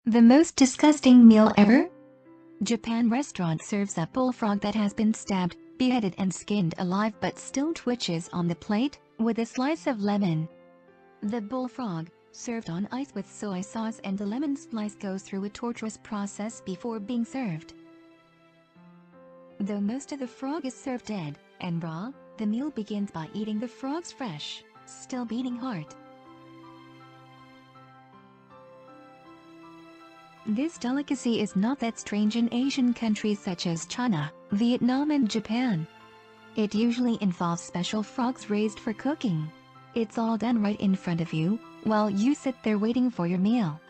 The most disgusting meal ever? Japan restaurant serves a bullfrog that has been stabbed, beheaded and skinned alive but still twitches on the plate, with a slice of lemon. The bullfrog, served on ice with soy sauce and the lemon slice, goes through a torturous process before being served. Though most of the frog is served dead and raw, the meal begins by eating the frog's fresh, still beating heart. This delicacy is not that strange in Asian countries such as China, Vietnam and Japan. It usually involves special frogs raised for cooking. It's all done right in front of you, while you sit there waiting for your meal.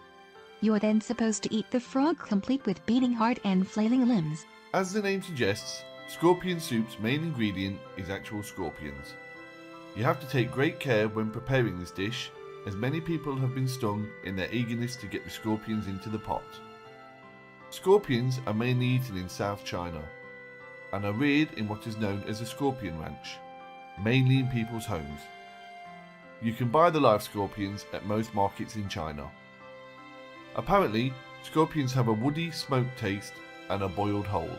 You're then supposed to eat the frog complete with beating heart and flailing limbs. As the name suggests, scorpion soup's main ingredient is actual scorpions. You have to take great care when preparing this dish, as many people have been stung in their eagerness to get the scorpions into the pot. Scorpions are mainly eaten in South China and are reared in what is known as a scorpion ranch, mainly in people's homes. You can buy the live scorpions at most markets in China. Apparently, scorpions have a woody smoked taste and are boiled whole.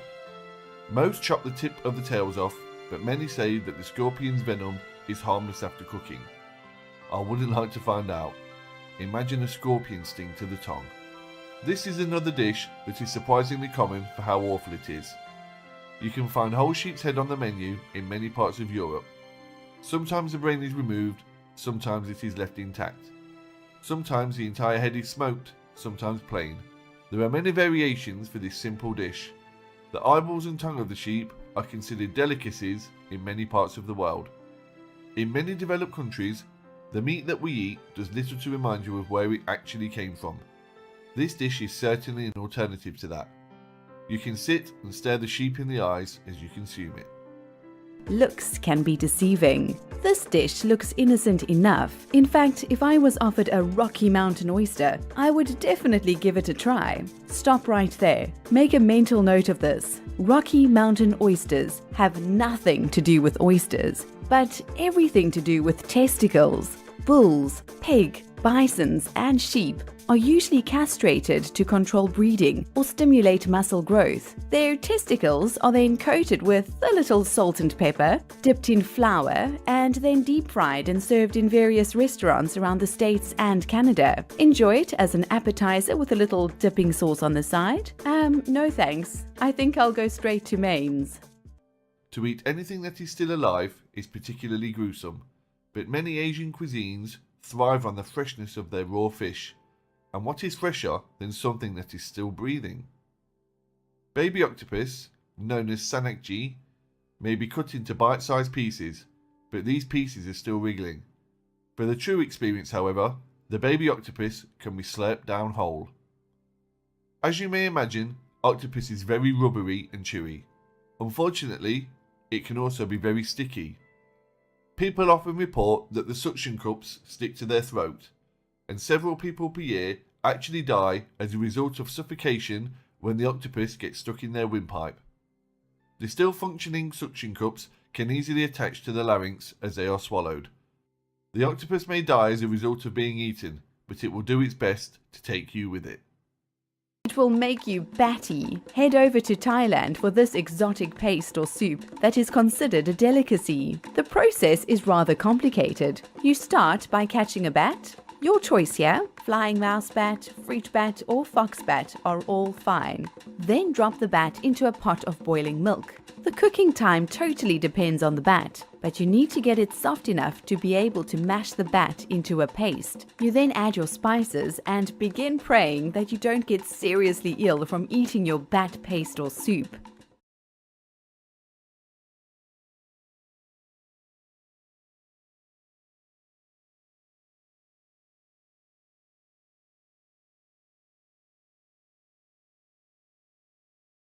Most chop the tip of the tails off, but many say that the scorpion's venom is harmless after cooking. I wouldn't like to find out. Imagine a scorpion sting to the tongue. This is another dish that is surprisingly common for how awful it is. You can find whole sheep's head on the menu in many parts of Europe. Sometimes the brain is removed, sometimes it is left intact. Sometimes the entire head is smoked, sometimes plain. There are many variations for this simple dish. The eyeballs and tongue of the sheep are considered delicacies in many parts of the world. In many developed countries, the meat that we eat does little to remind you of where it actually came from. This dish is certainly an alternative to that. You can sit and stare the sheep in the eyes as you consume it. Looks can be deceiving. This dish looks innocent enough. In fact, if I was offered a Rocky Mountain oyster, I would definitely give it a try. Stop right there. Make a mental note of this. Rocky Mountain oysters have nothing to do with oysters, but everything to do with testicles. Bulls, pig, bisons, and sheep are usually castrated to control breeding or stimulate muscle growth. Their testicles are then coated with a little salt and pepper, dipped in flour, and then deep fried and served in various restaurants around the States and Canada. Enjoy it as an appetizer with a little dipping sauce on the side. No thanks. I think I'll go straight to mains. To eat anything that is still alive is particularly gruesome, but many Asian cuisines thrive on the freshness of their raw fish. And what is fresher than something that is still breathing? Baby octopus, known as sanakji, may be cut into bite-sized pieces, but these pieces are still wriggling. For the true experience, however, the baby octopus can be slurped down whole. As you may imagine, octopus is very rubbery and chewy. Unfortunately, it can also be very sticky. People often report that the suction cups stick to their throat, and several people per year actually die as a result of suffocation when the octopus gets stuck in their windpipe. The still functioning suction cups can easily attach to the larynx as they are swallowed. The octopus may die as a result of being eaten, but it will do its best to take you with it. It will make you batty. Head over to Thailand for this exotic paste or soup that is considered a delicacy. The process is rather complicated. You start by catching a bat. Your choice here, flying mouse bat, fruit bat or fox bat are all fine. Then drop the bat into a pot of boiling milk. The cooking time totally depends on the bat, but you need to get it soft enough to be able to mash the bat into a paste. You then add your spices and begin praying that you don't get seriously ill from eating your bat paste or soup.